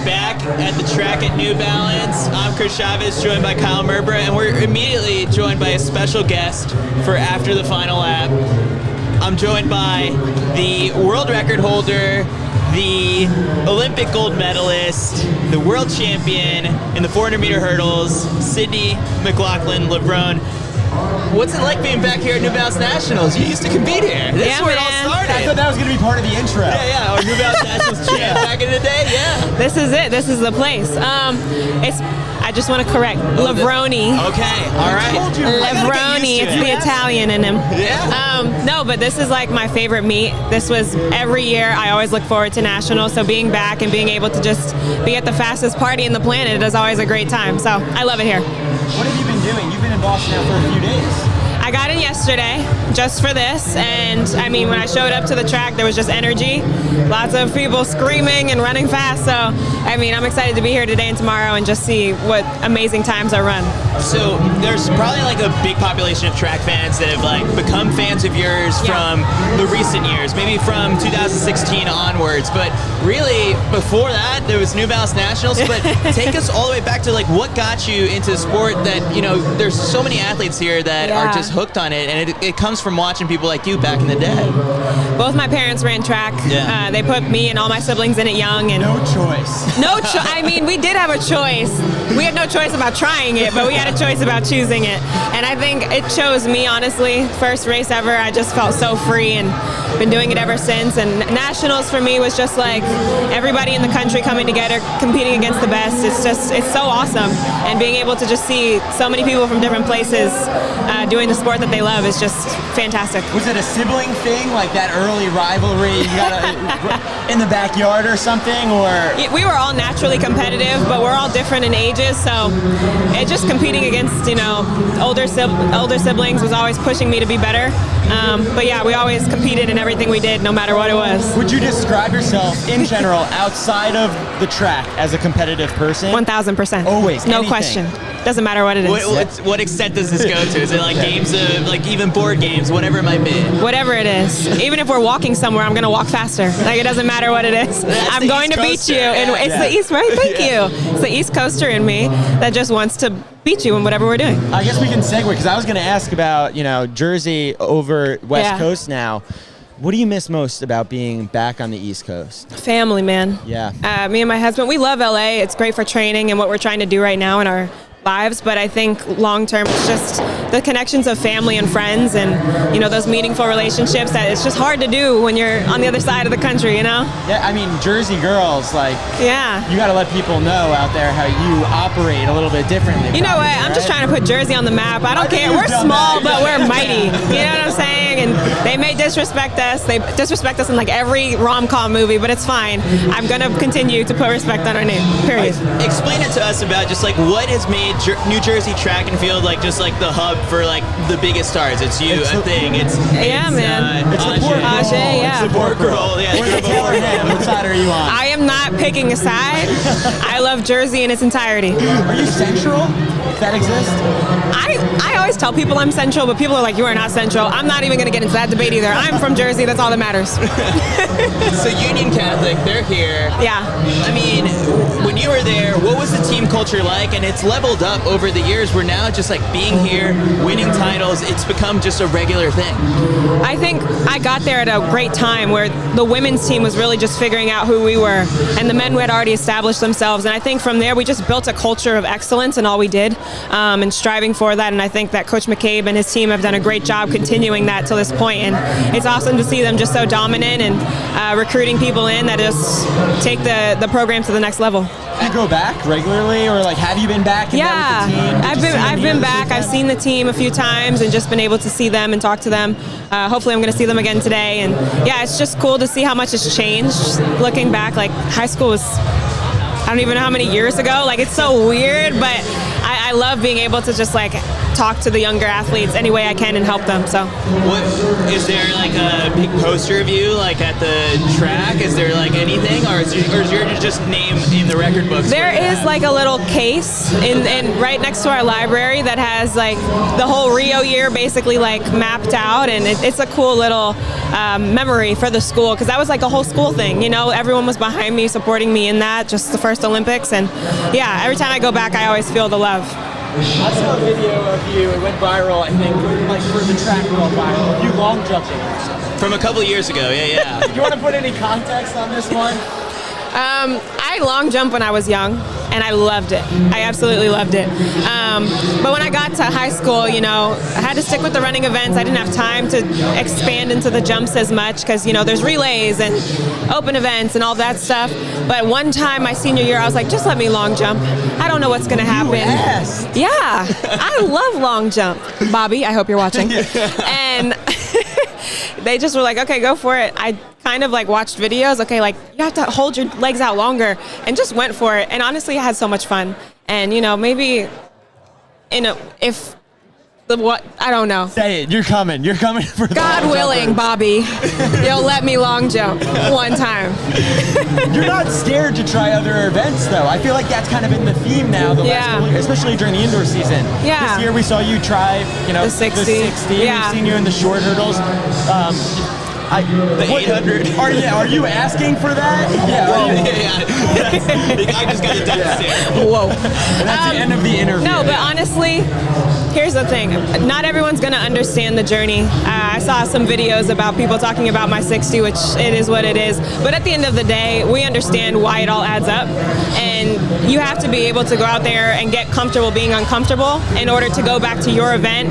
back at the track at New Balance. I'm Chris Chavez, joined by Kyle Merbra, and we're immediately joined by a special guest for after the final lap. I'm joined by the world record holder, the Olympic gold medalist, the world champion in the 400-meter hurdles, CITIUS McLaughlin-Levrone. What's it like being back here at New Balance Nationals? You used to compete here. This is where it all started. I thought that was going to be part of the intro. Yeah, our New Balance Nationals champ back in the day, yeah. This is it. This is the place. I just want to correct. Levrone. Okay, all right. Levrone. It's the Italian in him. Yeah. No, but this is like my favorite meet. This was every year. I always look forward to Nationals. So being back and being able to just be at the fastest party in the planet is always a great time. So I love it here. What have you been doing? You've been in Boston now for a few days. I got in yesterday just for this, and I mean, when I showed up to the track, there was just energy. Lots of people screaming and running fast, so I mean, I'm excited to be here today and tomorrow and just see what amazing times are run. So there's probably like a big population of track fans that have like become fans of yours from the recent years, maybe from 2016 onwards, but really before that there was New Balance Nationals. But take us all the way back to like what got you into the sport that, you know, there's so many athletes here that are just hooked on it, and it comes from watching people like you back in the day. Both my parents ran track. They put me and all my siblings in it young, and no choice. I mean, we did have a choice. We had no choice about trying it, but we had a choice about choosing it. And I think it chose me, honestly. First race ever, I just felt so free and been doing it ever since. And Nationals for me was just like everybody in the country coming together, competing against the best. It's so awesome. And being able to just see so many people from different places doing the sport that they love is just fantastic. Was it a sibling thing, like that early rivalry you got in the backyard or something, or? We were all naturally competitive, but we're all different in ages, so it just competing against, you know, older siblings was always pushing me to be better. But yeah, we always competed in everything we did, no matter what it was. Would you describe yourself in general outside of the track as a competitive person? 1000%. Always. No anything. question. Doesn't matter what it is. What extent does this go to? Is it like games of, like even board games, whatever it might be? Whatever it is. Even if we're walking somewhere, I'm going to walk faster. Like, it doesn't matter what it is. I'm going to beat you. And it's the East, right? Thank you. It's the East Coaster in me that just wants to beat you in whatever we're doing. I guess we can segue, because I was going to ask about, you know, Jersey over West Coast now. What do you miss most about being back on the East Coast? Family, man. Yeah. Me and my husband, we love LA. It's great for training and what we're trying to do right now in our lives, but I think long term it's just the connections of family and friends and, you know, those meaningful relationships that it's just hard to do when you're on the other side of the country, you know? Yeah, I mean, Jersey girls, like, you got to let people know out there how you operate a little bit differently. You know what? I'm just trying to put Jersey on the map. I don't care. We're small, but we're mighty. You know what I'm saying? And they may disrespect us. They disrespect us in like every rom-com movie, but it's fine. I'm going to continue to put respect on our name, period. Explain it to us about just like what has made New Jersey track and field like just like the hub for like the biggest stars. It's you, I think. It's man. It's support girl. Yeah. What side are you on? I am not picking a side. I love Jersey in its entirety. Are you Central? Does that exist? I always tell people I'm Central, but people are like, you are not Central. I'm not even going to get into that debate either. I'm from Jersey. That's all that matters. So Union Catholic, they're here. Yeah. I mean, when you were there, what was the team culture like? And it's leveled up over the years. We're now just like being here, winning titles. It's become just a regular thing. I think I got there at a great time where the women's team was really just figuring out who we were, and the men had already established themselves. And I think from there we just built a culture of excellence in all we did, and striving for that. And I think that Coach McCabe and his team have done a great job continuing that to this point. And it's awesome to see them just so dominant and recruiting people in that just take the program to the next level. Do you go back regularly, or like have you been back? Yeah, with the team? I've been back. I've seen the team a few times and just been able to see them and talk to them. Hopefully I'm going to see them again today. And yeah, it's just cool to see how much has changed. Looking back, like high school was, I don't even know how many years ago. Like, it's so weird, but I love being able to just like talk to the younger athletes any way I can and help them. So, what is there like a big poster of you like at the track? Is there like anything, or is your just name in the record books? There is like a little case in right next to our library that has like the whole Rio year basically like mapped out, and it's a cool little memory for the school, because that was like a whole school thing. You know, everyone was behind me, supporting me in that, just the first Olympics, and yeah, every time I go back, I always feel the love. I saw a video of you, it went viral, I think, like for the track went viral, you long jumping. From a couple years ago, yeah. Do you want to put any context on this one? I long jumped when I was young, and I loved it. I absolutely loved it. But when I got to high school, you know, I had to stick with the running events. I didn't have time to expand into the jumps as much because, you know, there's relays and open events and all that stuff. But one time my senior year, I was like, just let me long jump. I don't know what's going to happen. Yes. Yeah, I love long jump. Bobby, I hope you're watching. And they just were like, okay, go for it. I kind of like watched videos. Okay, like you have to hold your legs out longer, and just went for it. And honestly, I had so much fun. And you know, maybe I don't know. Say it. You're coming for the God willing, Bobby, you'll let me long jump one time. You're not scared to try other events, though. I feel like that's kind of been the theme now, last couple years, especially during the indoor season. Yeah. This year we saw you try, you know, the 60. Yeah. We've seen you in the short hurdles. The 800. Are you asking for that? Yeah. I just got a death stare. Whoa. And that's the end of the interview. No, but honestly, here's the thing. Not everyone's going to understand the journey. I saw some videos about people talking about my 60, which it is what it is. But at the end of the day, we understand why it all adds up. And you have to be able to go out there and get comfortable being uncomfortable in order to go back to your event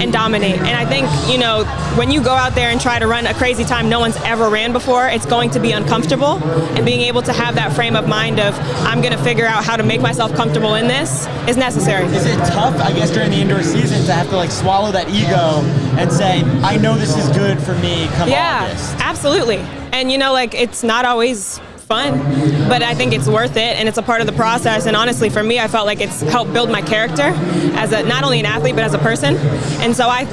and dominate. And I think, you know, when you go out there and try to run a crazy time no one's ever ran before, it's going to be uncomfortable. And being able to have that frame of mind of, I'm going to figure out how to make myself comfortable in this is necessary. Is it tough, I guess, during the indoor season to have to like swallow that ego and say, I know this is good for me come August? Yeah, absolutely. And you know, like, it's not always fun, but I think it's worth it, and it's a part of the process. And honestly, for me, I felt like it's helped build my character as not only an athlete, but as a person. And so I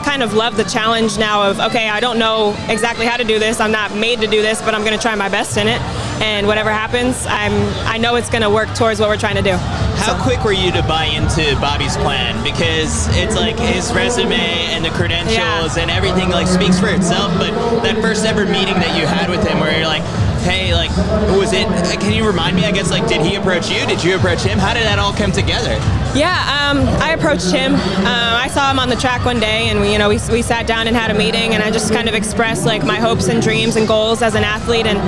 kind of love the challenge now of, okay, I don't know exactly how to do this. I'm not made to do this, but I'm going to try my best in it. And whatever happens, I know it's going to work towards what we're trying to do. How quick were you to buy into Bobby's plan? Because it's like his resume and the credentials and everything like speaks for itself. But that first ever meeting that you had with him where you're like, hey, like, was it, can you remind me, I guess, like, did he approach you? Did you approach him? How did that all come together? Yeah, I approached him. I saw him on the track one day, and we sat down and had a meeting, and I just kind of expressed like my hopes and dreams and goals as an athlete, and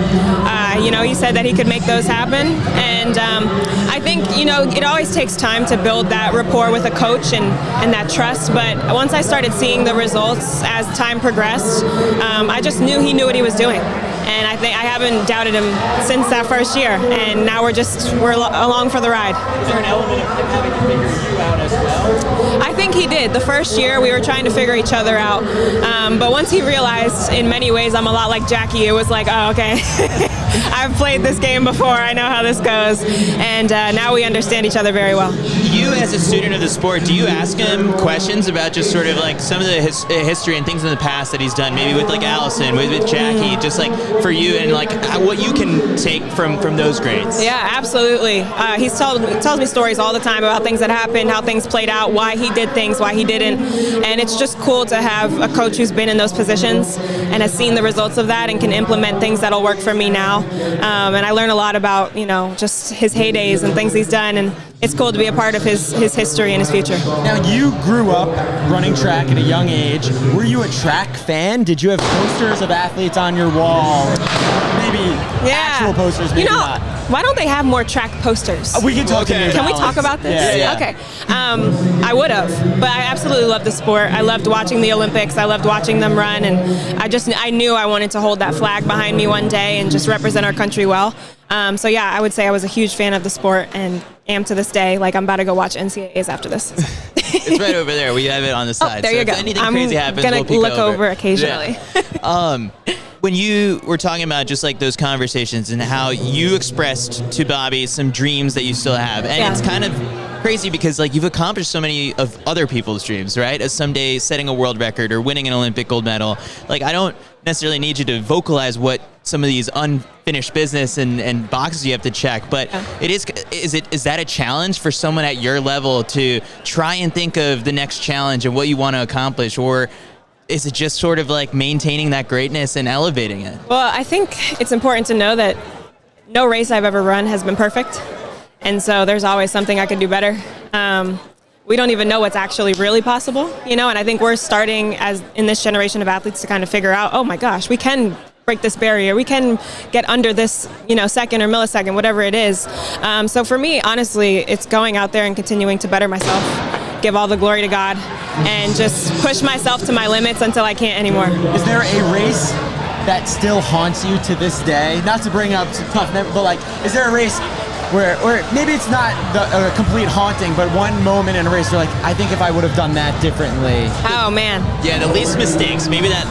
he said that he could make those happen. And I think it always takes time to build that rapport with a coach and that trust. But once I started seeing the results as time progressed, I just knew he knew what he was doing. And I think I haven't doubted him since that first year, and now we're along for the ride. Is there an element of him having to figure you out as well? I think he did. The first year we were trying to figure each other out, but once he realized in many ways I'm a lot like Jackie, it was like, oh, okay, I've played this game before, I know how this goes, and now we understand each other very well. You, as a student of the sport, do you ask him questions about just sort of like some of the history and things in the past that he's done, maybe with like Allison, with Jackie, just like for you and like what you can take from those grades? Yeah, absolutely. He tells me stories all the time about things that happened, how things played out, why he did things, why he didn't, and it's just cool to have a coach who's been in those positions and has seen the results of that and can implement things that'll work for me now. And I learn a lot about just his heydays and things he's done, and it's cool to be a part of his history and his future. Now, you grew up running track at a young age. Were you a track fan? Did you have posters of athletes on your wall? Maybe actual posters, maybe not. Why don't they have more track posters? We can talk to New Balance. Can we talk about this? Yeah. Okay. I would have, but I absolutely love the sport. I loved watching the Olympics. I loved watching them run, and I knew I wanted to hold that flag behind me one day and just represent our country well. So yeah, I would say I was a huge fan of the sport and am to this day. Like, I'm about to go watch NCAAs after this. It's right over there. We have it on the side. There you go. If anything crazy happens, I'm we'll going to peek look over occasionally. Yeah. When you were talking about just like those conversations and how you expressed to Bobby some dreams that you still have, and it's kind of crazy because like you've accomplished so many of other people's dreams, right? As someday setting a world record or winning an Olympic gold medal. Like I don't necessarily need you to vocalize what some of these unfinished business and boxes you have to check, but is that a challenge for someone at your level to try and think of the next challenge and what you want to accomplish, or is it just sort of like maintaining that greatness and elevating it? Well, I think it's important to know that no race I've ever run has been perfect. And so there's always something I could do better. We don't even know what's actually really possible, and I think we're starting as in this generation of athletes to kind of figure out, oh my gosh, we can break this barrier. We can get under this, second or millisecond, whatever it is. So for me, honestly, it's going out there and continuing to better myself, give all the glory to God, and just push myself to my limits until I can't anymore. Is there a race that still haunts you to this day? Not to bring up some tough memories, but like, is there a race where maybe it's not the complete haunting, but one moment in a race you're like, I think if I would have done that differently. Oh man. Yeah, the least mistakes. Maybe that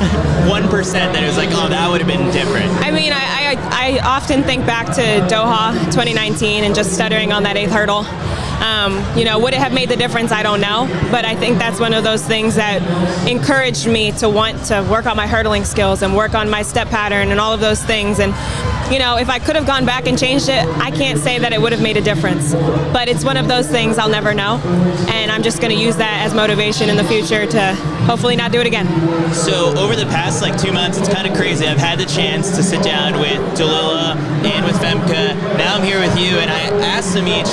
1% that it was like, oh, that would have been different. I mean, I often think back to Doha 2019 and just stuttering on that 8th hurdle. Would it have made the difference? I don't know. But I think that's one of those things that encouraged me to want to work on my hurdling skills and work on my step pattern and all of those things. And, if I could have gone back and changed it, I can't say that it would have made a difference. But it's one of those things I'll never know. And I'm just going to use that as motivation in the future to hopefully not do it again. So over the past 2 months, it's kind of crazy. I've had the chance to sit down with Dalila and with Femke. Now I'm here with you, and I asked them each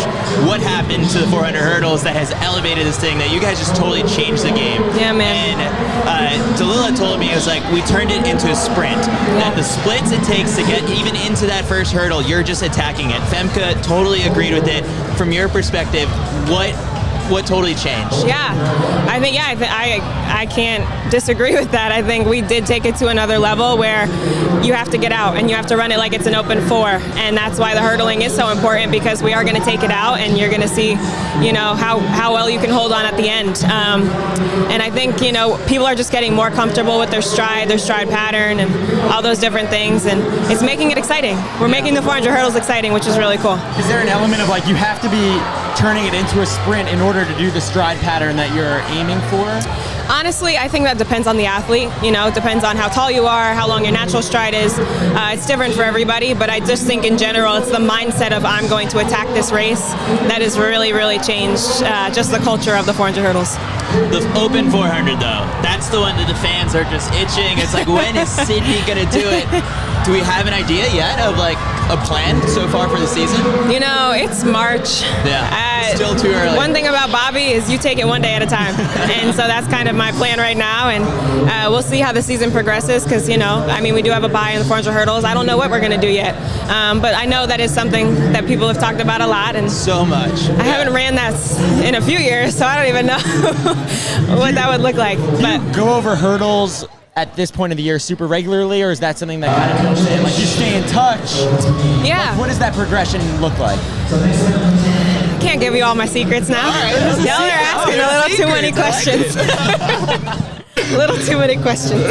what happened to the 400 hurdles that has elevated this thing, that you guys just totally changed the game. Yeah, man. And Dalila told me, it was like, we turned it into a sprint. Yeah. And the splits it takes to get even into that first hurdle, you're just attacking it. Femke totally agreed with it. From your perspective, what totally changed? Yeah, I can't disagree with that. I think we did take it to another level where you have to get out and you have to run it like it's an open 4, and that's why the hurdling is so important, because we are going to take it out and you're going to see, how well you can hold on at the end. And I think, people are just getting more comfortable with their stride pattern and all those different things, and it's making it exciting. We're making the 400 hurdles exciting, which is really cool. Is there an element of like you have to be turning it into a sprint in order to do the stride pattern that you're aiming for? Honestly, I think that depends on the athlete. It depends on how tall you are, how long your natural stride is. It's different for everybody, but I just think in general, it's the mindset of I'm going to attack this race that has really, really changed just the culture of the 400 hurdles. The open 400, though, that's the one that the fans are just itching. It's like, when is Sydney going to do it? Do we have an idea yet of like a plan so far for the season? It's March. Yeah, still too early. One thing about Bobby is you take it one day at a time. And so that's kind of my plan right now. And we'll see how the season progresses because, we do have a bye in the 400 hurdles. I don't know what we're going to do yet. But I know that is something that people have talked about a lot. And so much. I haven't ran that in a few years, so I don't even know what that would look like. But do you go over hurdles at this point of the year super regularly, or is that something that kind of builds in? Like you stay in touch? Yeah. Like, what does that progression look like? I can't give you all my secrets now. Y'all are asking a little too many questions. A little too many questions.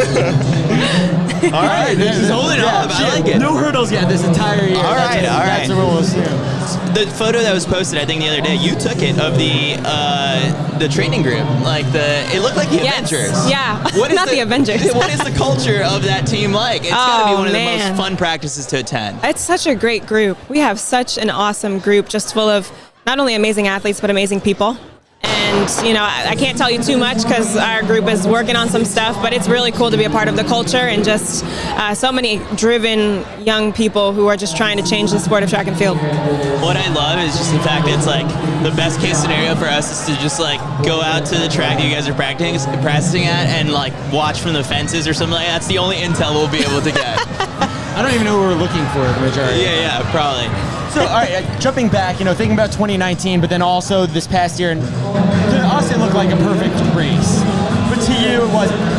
All right, this is holding up. I like it. No hurdles yet this entire year. All right. That's what we'll assume. The photo that was posted, I think the other day, you took it of the training group. It looked like the Avengers. Yeah, not the Avengers. What is the culture of that team like? It's got to be one of the most fun practices to attend. It's such a great group. We have such an awesome group, just full of not only amazing athletes, but amazing people. And, I can't tell you too much because our group is working on some stuff, but it's really cool to be a part of the culture and just so many driven young people who are just trying to change the sport of track and field. What I love is just the fact that it's like the best case scenario for us is to just go out to the track that you guys are practicing at and watch from the fences or something like that. That's the only intel we'll be able to get. I don't even know what we're looking for the majority. Yeah, probably. So, all right, jumping back, thinking about 2019, but then also this past year, and to us it looked like a perfect race. But to you,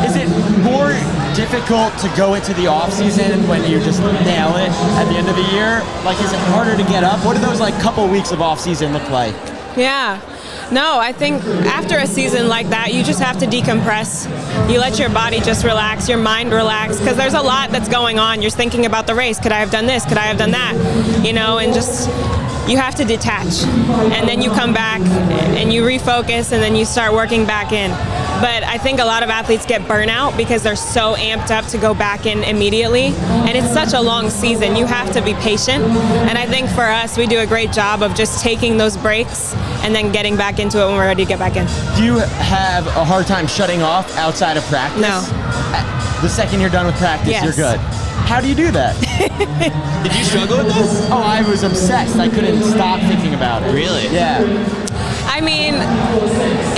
is it more difficult to go into the off-season when you just nail it at the end of the year? Is it harder to get up? What do those couple weeks of off-season look like? Yeah. No, I think after a season like that, you just have to decompress. You let your body just relax, your mind relax, because there's a lot that's going on. You're thinking about the race. Could I have done this? Could I have done that? And just you have to detach, and then you come back and you refocus, and then you start working back in. But I think a lot of athletes get burnout because they're so amped up to go back in immediately, and it's such a long season. You have to be patient, and I think for us, we do a great job of just taking those breaks and then getting back into it when we're ready to get back in. Do you have a hard time shutting off outside of practice? No. The second you're done with practice, Yes. you're good. How do you do that? Did you struggle with this? Oh, I was obsessed. I couldn't stop thinking about it. Really? Yeah. I mean,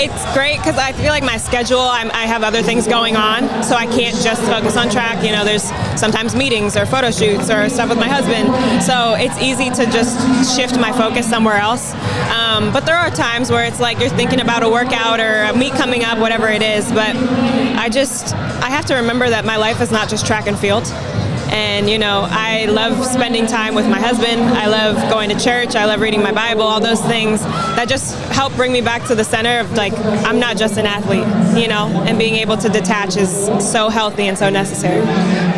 it's great because I feel like my schedule, I have other things going on, so I can't just focus on track. You know, there's sometimes meetings or photo shoots or stuff with my husband, so it's easy to just shift my focus somewhere else. But there are times where it's like you're thinking about a workout or a meet coming up, whatever it is, but I have to remember that my life is not just track and field. And, you know, I love spending time with my husband. I love going to church. I love reading my Bible, all those things that just help bring me back to the center of, like, I'm not just an athlete, you know, and being able to detach is so healthy and so necessary.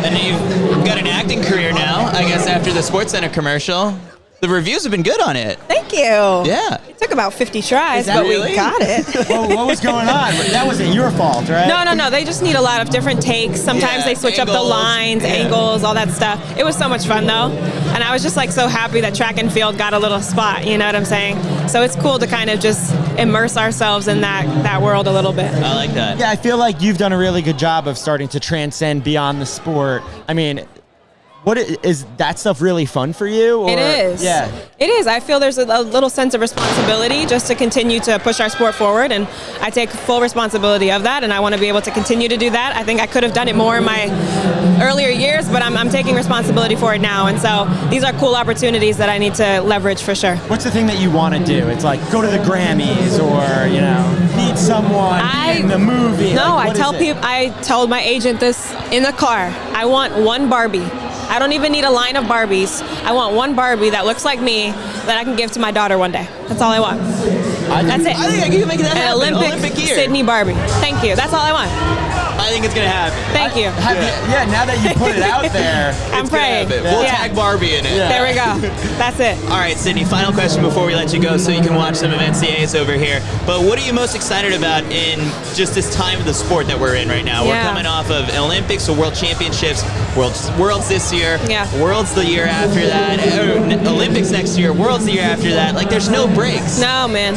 And you've got an acting career now, I guess, after the SportsCenter commercial. The reviews have been good on it. Thank you. Yeah. It took about 50 tries, that but really? we got it. Well, what was going on? That wasn't your fault, right? No. They just need a lot of different takes. Sometimes Yeah, they switch up the angles. lines, Yeah. angles, all that stuff. It was so much fun, though. And I was just, like, so happy that track and field got a little spot, you know what I'm saying? So it's cool to kind of just immerse ourselves in that world a little bit. I like that. Yeah, I feel like you've done a really good job of starting to transcend beyond the sport. I mean, is that stuff really fun for you? Or? It is. Yeah. It is. I feel there's a little sense of responsibility just to continue to push our sport forward, and I take full responsibility of that, and I want to be able to continue to do that. I think I could have done it more in my earlier years, but I'm taking responsibility for it now, and so these are cool opportunities that I need to leverage for sure. What's the thing that you want to do? It's like go to the Grammys or, you know, meet someone, be in the movie. No, Like, I what tell is it? people. I told my agent this in the car. I want one Barbie. I don't even need a line of Barbies. I want one Barbie that looks like me that I can give to my daughter one day. That's all I want. That's it. I think I can make that happen. An Olympic year. Sydney Barbie. Thank you. That's all I want. I think it's going to happen. Thank you. Yeah, now that you put it out there. I'm It's gonna praying. happen. We'll Yeah. tag Barbie in it. Yeah. There we go. That's it. All right, Sydney, final question before we let you go so you can watch some of NCAAs over here. But what are you most excited about in just this time of the sport that we're in right now? Yeah. We're coming off of Olympics, so World Championships, Worlds this year, Yeah. Worlds the year after that, Olympics next year, Worlds the year after that. Like, there's no breaks. No, man.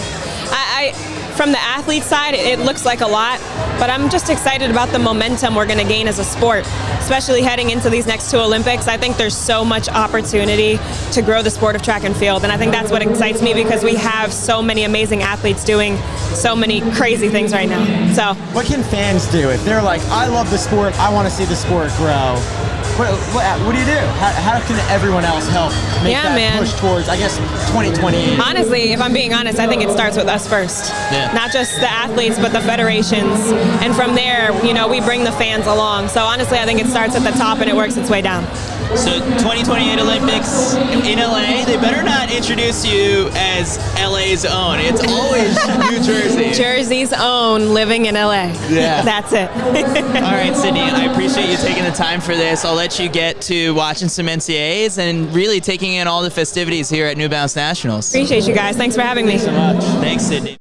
I from the athlete side, it looks like a lot, but I'm just excited about the momentum we're going to gain as a sport, especially heading into these next two Olympics. I think there's so much opportunity to grow the sport of track and field, and I think that's what excites me because we have so many amazing athletes doing so many crazy things right now. So, What can fans do if they're like, I love the sport, I want to see the sport grow? What do you do? How can everyone else help make Yeah, that man. push towards, I guess, 2028? honestly, if I'm being honest, I think it starts with us first. Yeah. Not just the athletes, but the federations. And from there, you know, we bring the fans along. So honestly, I think it starts at the top and it works its way down. So 2028 Olympics in LA, they better not introduce you as LA's own. It's always New Jersey. Jersey's own, living in LA. Yeah. That's it. All right, Sydney, I appreciate you taking the time for this. I'll let you get to watching some NCAAs and really taking in all the festivities here at New Balance Nationals. Appreciate you guys. Thanks for having me. So much. Thanks, Sydney.